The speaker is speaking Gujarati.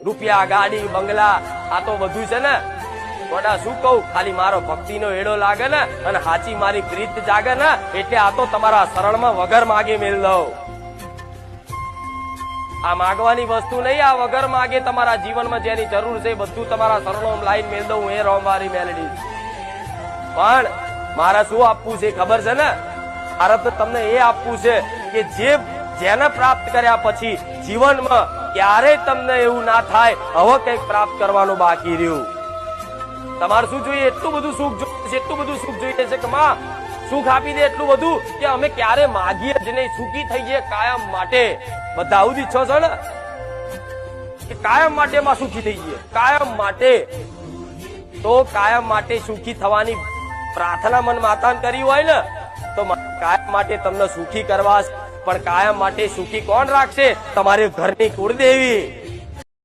રૂપિયા, ગાડી, બંગલા, આ તો બધું છે ને થોડા શું કહું, ખાલી મારો ભક્તિનો એડો લાગે ને અને હાચી મારી પ્રીત જાગે ને એટલે આ તો તમારા શરણમાં વગર માગે મેલ દઉં. આ માગવાની વસ્તુ નહીં, આ વગર માગે તમારા જીવનમાં જેની જરૂર છે બધું તમારા શરણોમાં લાઈન મેલ દઉં. એ રોમવારી મેલડી. પણ મારે શું આપવું છે ખબર છે ને? મારે તો તમને એ આપવું છે કે જેને પ્રાપ્ત કર્યા પછી જીવનમાં ક્યારેય તમને એવું ના થાય હવે કંઈક પ્રાપ્ત કરવાનું બાકી રહ્યું. તમારે શું જોઈએ? એટલું બધું સુખ જોઈએ છે, એટલું બધું સુખ જોઈએ છે કે માં સુખ આપી દે એટલું બધું કે અમે ક્યારે માગીએ જ નહીં, સુખી થઈ જઈએ કાયમ માટે. બધા આવું જ ઈચ્છો છો ને કે કાયમ માટે માં સુખી થઈ જઈએ, કાયમ માટે. તો કાયમ માટે સુખી થવાની પ્રાર્થના મન માતાને કરી હોય ને તો કાયમ માટે તમને સુખી કરવા. પણ કાયમ માટે સુખી કોણ રાખશે? તમારી ઘરની કુળદેવી.